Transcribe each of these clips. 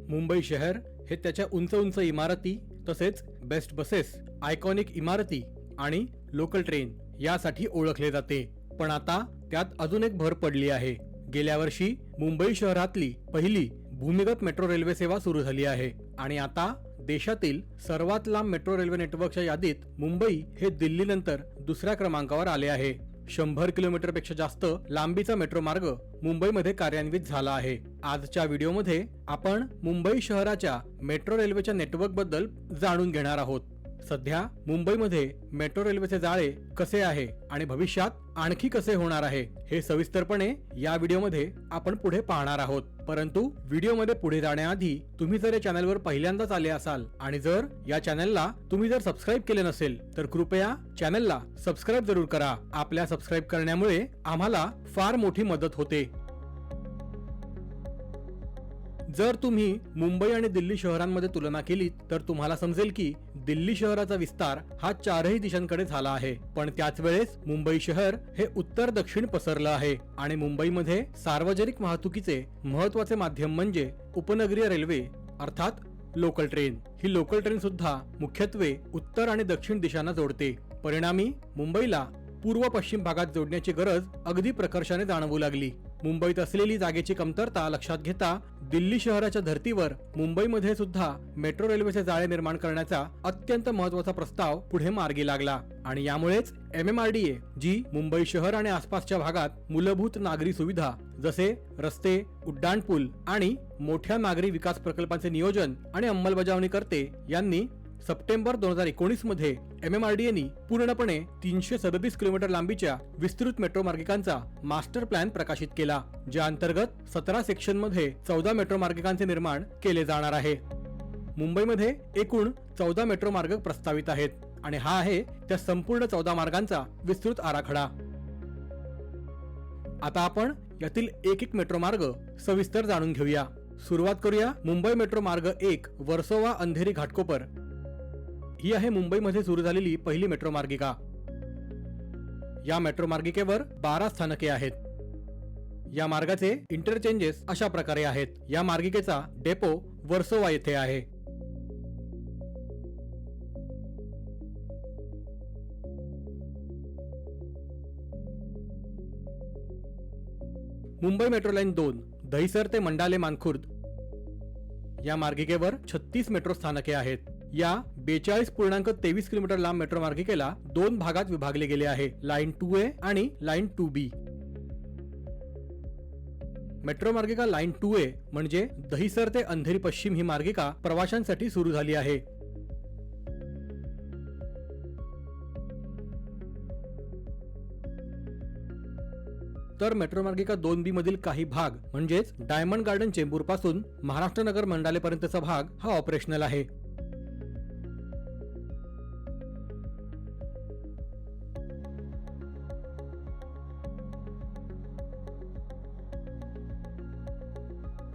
मुंबई शहर हे त्याच्या उंच उंच इमारती तसेच बेस्ट बसेस, आयकॉनिक इमारती आणि लोकल ट्रेन यासाठी ओळखले जाते. पण आता त्यात अजून एक भर पडली आहे. गेल्या वर्षी मुंबई शहरातली पहिली भूमिगत मेट्रो रेल्वे सेवा सुरू झाली आहे आणि आता देशातील सर्वात लांब मेट्रो रेल्वे नेटवर्कच्या यादीत मुंबई हे दिल्लीनंतर दुसऱ्या क्रमांकावर आले आहे. 100 किलोमीटर पेक्षा जास्त लांबीचा मेट्रो मार्ग मुंबईमध्ये कार्यान्वित झाला आहे. आजच्या व्हिडिओमध्ये आपण मुंबई शहराच्या मेट्रो रेल्वेच्या नेटवर्क बद्दल जाणून घेणार आहोत. सध्या मुंबईमध्ये मेट्रो रेल्वेचे जाळे कसे आहे आणि भविष्यात आणखी कसे होणार आहे हे सविस्तरपणे या व्हिडिओमध्ये आपण पुढे पाहणार आहोत. परंतु व्हिडिओमध्ये पुढे जाण्याआधी तुम्ही जर या चॅनलवर पहिल्यांदाच आले असाल आणि जर या चॅनलला तुम्ही जर सबस्क्राईब केले नसेल तर कृपया चॅनलला सबस्क्राईब जरूर करा. आपल्या सबस्क्राईब करण्यामुळे आम्हाला फार मोठी मदत होते. जर तुम्ही मुंबई आणि दिल्ली शहरांमध्ये तुलना केली तर तुम्हाला समजेल की दिल्ली शहराचा विस्तार हा चारही दिशांकडे झाला आहे, पण त्याच वेळेस मुंबई शहर हे उत्तर दक्षिण पसरलं आहे आणि मुंबईमध्ये सार्वजनिक वाहतुकीचे महत्त्वाचे माध्यम म्हणजे उपनगरीय रेल्वे अर्थात लोकल ट्रेन. ही लोकल ट्रेन सुद्धा मुख्यत्वे उत्तर आणि दक्षिण दिशांना जोडते. परिणामी मुंबईला पूर्व पश्चिम भागात जोडण्याची गरज अगदी प्रकर्षाने जाणवू लागली. मुंबईत असलेली जागेची कमतरता लक्षात घेता दिल्ली शहराच्या धर्तीवर मुंबईमध्ये सुद्धा मेट्रो रेल्वेचे जाळे निर्माण करण्याचा अत्यंत महत्त्वाचा प्रस्ताव पुढे मार्गी लागला आणि यामुळेच MMRDA जी मुंबई शहर आणि आसपासच्या भागात मूलभूत नागरी सुविधा जसे रस्ते, उड्डाणपूल आणि मोठ्या नागरी विकास प्रकल्पांचे नियोजन आणि अंमलबजावणी करते, यांनी सप्टेंबर 2019 मध्ये MMRDA पूर्णपणे 337 किलोमीटर लांबीच्या विस्तृत मेट्रो मार्गिकांचा मास्टर प्लॅन प्रकाशित केला, ज्या अंतर्गत 17 सेक्शन मध्ये 14 मेट्रो मार्गिकांचे निर्माण केले जाणार आहे. मुंबईमध्ये एकूण 14 मेट्रो मार्ग प्रस्तावित आहेत आणि हा आहे त्या संपूर्ण 14 मार्गांचा विस्तृत आराखडा. आता आपण यातील एक मेट्रो मार्ग सविस्तर जाणून घेऊया. सुरुवात करूया मुंबई मेट्रो मार्ग 1 वर्सोवा अंधेरी घाटकोपर. ही आहे मुंबईमध्ये सुरू झालेली पहिली मेट्रो मार्गिका. या मेट्रो मार्गिकेवर 12 स्थानके आहेत. या मार्गाचे इंटरचेंजेस अशा प्रकारे आहेत. या मार्गिकेचा डेपो वर्सोवा येथे आहे. मुंबई मेट्रो लाईन 2 दहिसर ते मंडाले मानखुर्द. या मार्गिकेवर 36 मेट्रो स्थानके आहेत. या 42.23 किलोमीटर लांब मेट्रो मार्गिकेला 2 भागात विभागले गेले आहे, लाईन 2A आणि लाईन 2B. मेट्रो मार्गिका लाईन 2A म्हणजे दहिसर ते अंधेरी पश्चिम ही मार्गिका प्रवाशांसाठी सुरू झाली आहे. तर मेट्रो मार्गिका 2B मधील काही भाग म्हणजेच डायमंड गार्डन चेंबूर पासून महाराष्ट्र नगर मंडाले पर्यंतचा भाग हा ऑपरेशनल आहे.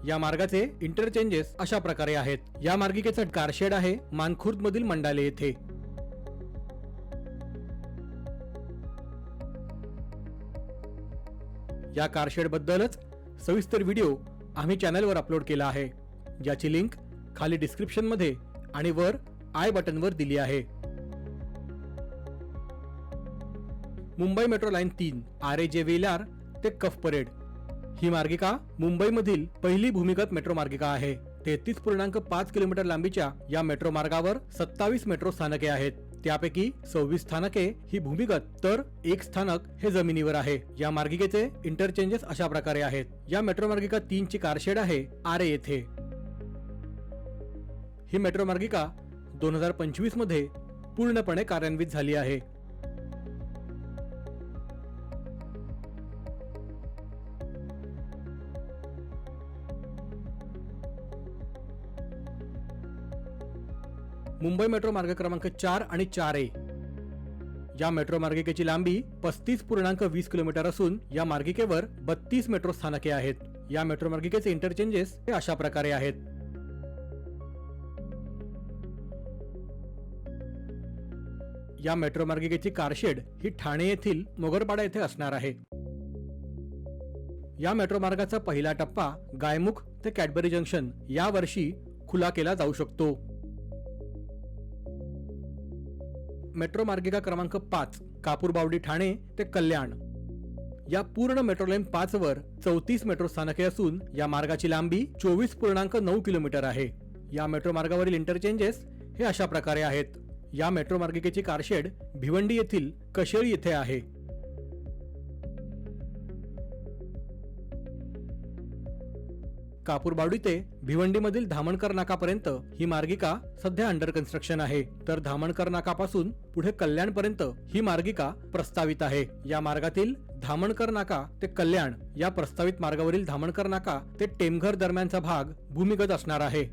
या मार्गाचे इंटरचेंजेस अशा प्रकारे आहेत. या मार्गिकेचा कारशेड आहे मानखुर्द मधील मंडाले येथे. या कारशेड बद्दलच सविस्तर व्हिडिओ आम्ही चॅनलवर अपलोड केला आहे, ज्याची लिंक खाली डिस्क्रिप्शन मध्ये आणि वर आय बटनवर दिली आहे. मुंबई मेट्रो लाईन 3 RAJ वेलार ते कफ परेड. ही मार्गिका मुंबईमधील पहिली भूमिगत मेट्रो मार्गिका आहे. 33.5 किलोमीटर लांबीच्या या मेट्रो मार्गावर 27 मेट्रो स्थानके आहेत. त्यापैकी 26 स्थानके ही भूमिगत तर 1 स्थानक हे जमिनीवर आहे. या मार्गिकेचे इंटरचेंजेस अशा प्रकारे आहेत. या मेट्रो मार्गिका 3 ची कारशेड आहे RA येथे. ही मेट्रो मार्गिका 2025 मध्ये पूर्णपणे कार्यान्वित झाली आहे. मुंबई मेट्रो मार्ग क्रमांक 4 आणि 4A. या मेट्रो मार्गिकेची लांबी 35.20 किलोमीटर असून या मार्गिकेवर 32 मेट्रो स्थानके आहेत. या मेट्रो मार्गिकेचे इंटरचेंजेस हे अशा प्रकारे आहेत. या मेट्रो मार्गिकेची कारशेड ही ठाणे येथील मोगरपाडा येथे असणार आहे. या मेट्रो मार्गाचा पहिला टप्पा गायमुख ते कॅडबरी जंक्शन या वर्षी खुला केला जाऊ शकतो. मेट्रो मार्गिका क्रमांक 5 कापूरबावडी ठाणे ते कल्याण. या पूर्ण मेट्रो लाईन 5 वर 34 मेट्रो स्थानके असून या मार्गाची लांबी 24.9 किलोमीटर आहे. या मेट्रो मार्गावरील इंटरचेंजेस हे अशा प्रकारे आहेत. या मेट्रो मार्गिकेची कारशेड भिवंडी येथील कशेळी येथे आहे. कापूरबावडी ते भिवंडीमधील धामणकर नाकापर्यंत ही मार्गिका सध्या अंडर कन्स्ट्रक्शन आहे, तर धामणकर नाकापासून पुढे कल्याणपर्यंत ही मार्गिका प्रस्तावित आहे. या मार्गातील धामणकर नाका ते कल्याण या प्रस्तावित मार्गावरील धामणकर नाका ते टेमघर दरम्यानचा भाग भूमिगत असणार आहे.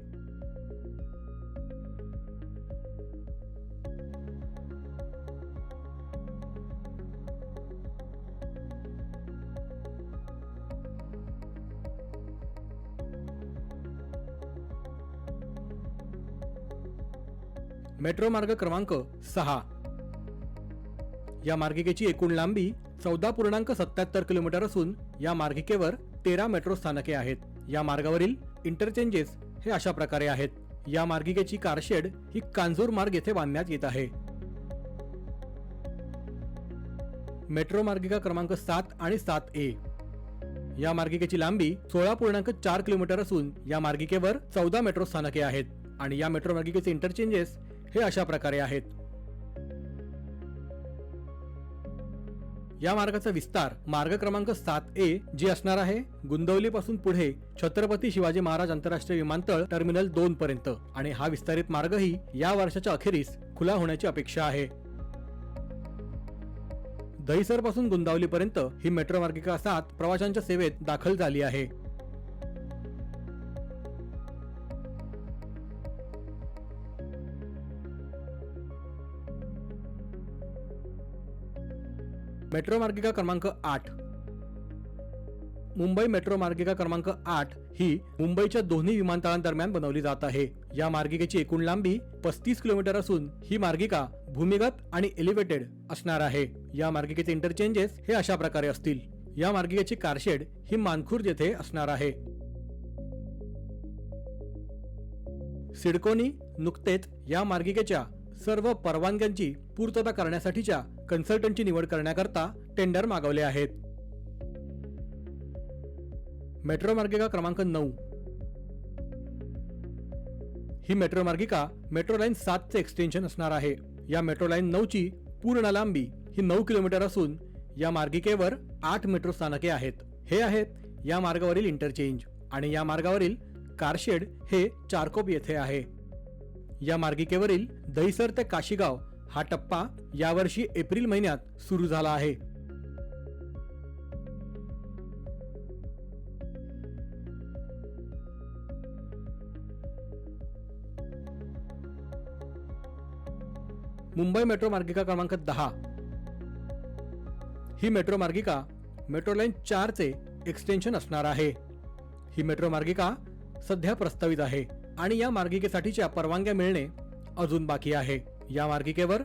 मेट्रो मार्ग क्रमांक 6. या मार्गिकेची एकूण लांबी 14.77 किलोमीटर असून या मार्गिकेवर 13 मेट्रो स्थानके आहेत. या मार्गावरील इंटरचेंजेस हे अशा प्रकारे आहेत. या मार्गिकेची कारशेड ही कांजूर मार्ग येथे बांधण्यात येत आहे. मेट्रो मार्गिका क्रमांक 7 आणि 7A. या मार्गिकेची लांबी 16.4 किलोमीटर असून या मार्गिकेवर 14 मेट्रो स्थानके आहेत आणि या मेट्रो मार्गिकेचे इंटरचेंजेस हे अशा प्रकारे आहेत. या मार्गाचा विस्तार मार्ग क्रमांक 7A जी असणार आहे गुंदवली पासून पुढे छत्रपती शिवाजी महाराज आंतरराष्ट्रीय विमानतळ टर्मिनल 2 पर्यंत, आणि हा विस्तारित मार्गही या वर्षाच्या अखेरीस खुला होण्याची अपेक्षा आहे. दहिसर पासून गुंदावली पर्यंत ही मेट्रो मार्गिका 7 प्रवाशांच्या सेवेत दाखल झाली आहे. मेट्रो मार्गिका क्रमांक 8. मुंबई मेट्रो मार्गिका क्रमांक 8 ही मुंबईच्या दोन्ही विमानतळांदरम्यान बनवली जात आहे. या मार्गिकेची एकूण लांबी 35 किलोमीटर असून ही मार्गिका भूमिगत आणि एलिव्हेटेड असणार आहे. या मार्गिकेचे इंटरचेंजेस हे अशा प्रकारे असतील. या मार्गिकेची कारशेड ही मानखुर्द येथे असणार आहे. सिडकोनी नुकतेच या मार्गिकेच्या सर्व परवानग्यांची पूर्तता करण्यासाठीच्या कन्सल्टंटची निवड करण्याकरता टेंडर मागवले आहेत. मेट्रो मार्गिका क्रमांक 9. ही मेट्रो मार्गिका मेट्रो लाईन 7 चे एक्सटेन्शन असणार आहे. या मेट्रो लाईन 9 ची पूर्ण लांबी ही 9 किलोमीटर असून या मार्गिकेवर 8 मेट्रो स्थानके आहेत. हे आहेत या मार्गावरील इंटरचेंज, आणि या मार्गावरील कारशेड हे चारकोप येथे आहे. या मार्गिकेवरील दहिसर ते काशीगाव हा टप्पा यावर्षी एप्रिल महिन्यात सुरू झाला आहे. मुंबई मेट्रो मार्गिका क्रमांक 10. ही मेट्रो मार्गिका मेट्रो लाईन 4 चे एक्सटेन्शन असणार आहे. ही मेट्रो मार्गिका सध्या प्रस्तावित आहे आणि या मार्गिकेसाठीच्या परवानग्या मिळणे अजून बाकी आहे. या मार्गिकेवर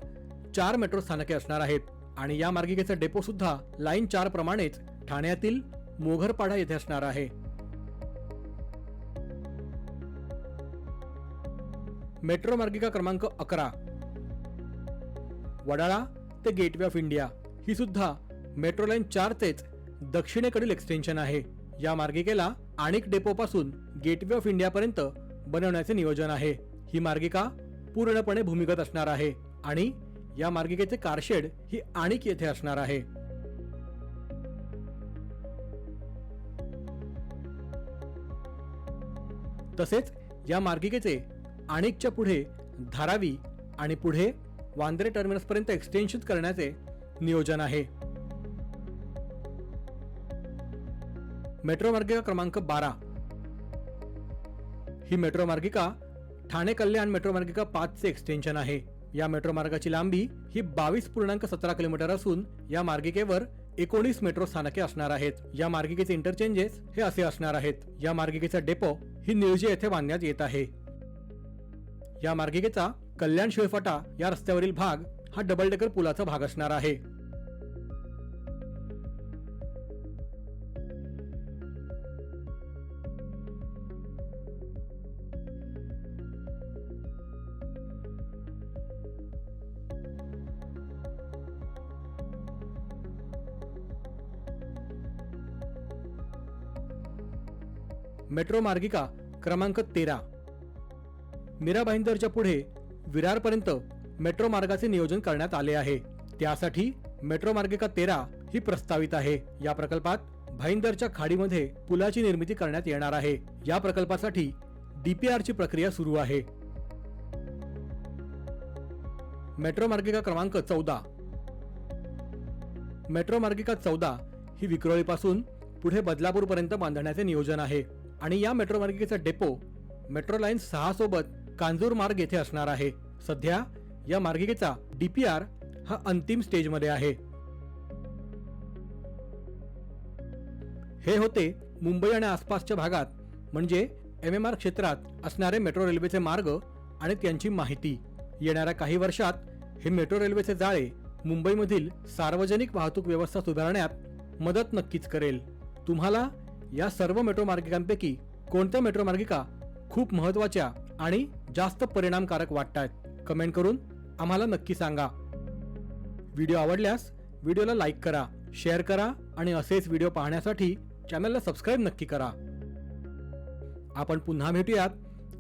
4 मेट्रो स्थानके असणार आहेत आणि या मार्गिकेचा डेपो सुद्धा लाईन 4 प्रमाणेच ठाण्यातील मोघरपाडा येथे असणार आहे. मेट्रो मार्गिका क्रमांक 11. वडाळा ते गेटवे ऑफ इंडिया ही सुद्धा मेट्रो लाईन 4 चेच दक्षिणेकडील एक्सटेन्शन आहे. या मार्गिकेला आणिक डेपो पासून गेटवे ऑफ इंडिया पर्यंत बनवण्याचे नियोजन आहे. ही मार्गिका पूर्णपणे भूमिगत असणार आहे आणि या मार्गिकेचे कारशेड ही आणिक येथे असणार आहे. तसेच या मार्गिकेचे आणिकच्या पुढे धारावी आणि पुढे वांद्रे टर्मिनस पर्यंत एक्सटेन्शन करण्याचे नियोजन आहे. मेट्रो मार्गिका क्रमांक 12. ही मेट्रो मार्गिका ठाणे कल्याण मेट्रो मार्गिका 5 चे एक्सटेन्शन आहे. या मेट्रो मार्गाची लांबी ही 22.17 किलोमीटर असून या मार्गिकेवर 19 मेट्रो स्थानके असणार आहेत. या मार्गिकेचे इंटरचेंजेस हे असे असणार आहेत. या मार्गिकेचा डेपो ही निळजे येथे बांधण्यात येत आहे. या मार्गिकेचा कल्याण शिळफाटा या रस्त्यावरील भाग हा डबल डेकर पुलाचा भाग असणार आहे. मेट्रो मार्गिका क्रमांक 13. मीरा भाईंदरच्या पुढे विरारपर्यंत मेट्रो मार्गाचे नियोजन करण्यात आले आहे. त्यासाठी मेट्रो मार्गिका 13 ही प्रस्तावित आहे. या प्रकल्पात भाईंदरच्या खाडीमध्ये पुलाची निर्मिती करण्यात येणार आहे. या प्रकल्पासाठी DPR ची प्रक्रिया सुरू आहे. मेट्रो मार्गिका क्रमांक 14. मेट्रो मार्गिका 14 ही विक्रोळीपासून पुढे बदलापूरपर्यंत बांधण्याचे नियोजन आहे आणि या मेट्रो मार्गिकेचा डेपो मेट्रो लाईन 6 सोबत कांजूर मार्ग येथे असणार आहे. सध्या या मार्गिकेचा DPR हा अंतिम स्टेजमध्ये आहे. हे होते मुंबई आणि आसपासच्या भागात म्हणजे MMR क्षेत्रात असणारे मेट्रो रेल्वेचे मार्ग आणि त्यांची माहिती. येणाऱ्या काही वर्षात हे मेट्रो रेल्वेचे जाळे मुंबईमधील सार्वजनिक वाहतूक व्यवस्था सुधारण्यात मदत नक्कीच करेल. तुम्हाला या सर्व मेट्रो मार्गिकांपैकी कोणत्या मेट्रो मार्गिका खूप महत्त्वाच्या आणि जास्त परिणामकारक वाटतात? कमेंट करून आम्हाला नक्की सांगा. व्हिडिओ आवडल्यास व्हिडिओला लाईक करा, शेअर करा आणि असेच व्हिडिओ पाहण्यासाठी चॅनलला सबस्क्राईब नक्की करा. आपण पुन्हा भेटूयात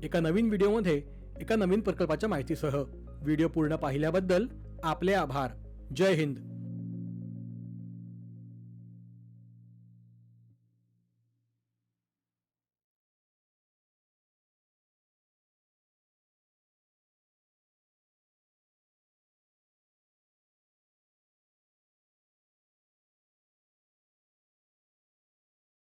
एका नवीन व्हिडिओमध्ये एका नवीन प्रकल्पाच्या माहितीसह. व्हिडिओ पूर्ण पाहिल्याबद्दल आपले आभार. जय हिंद.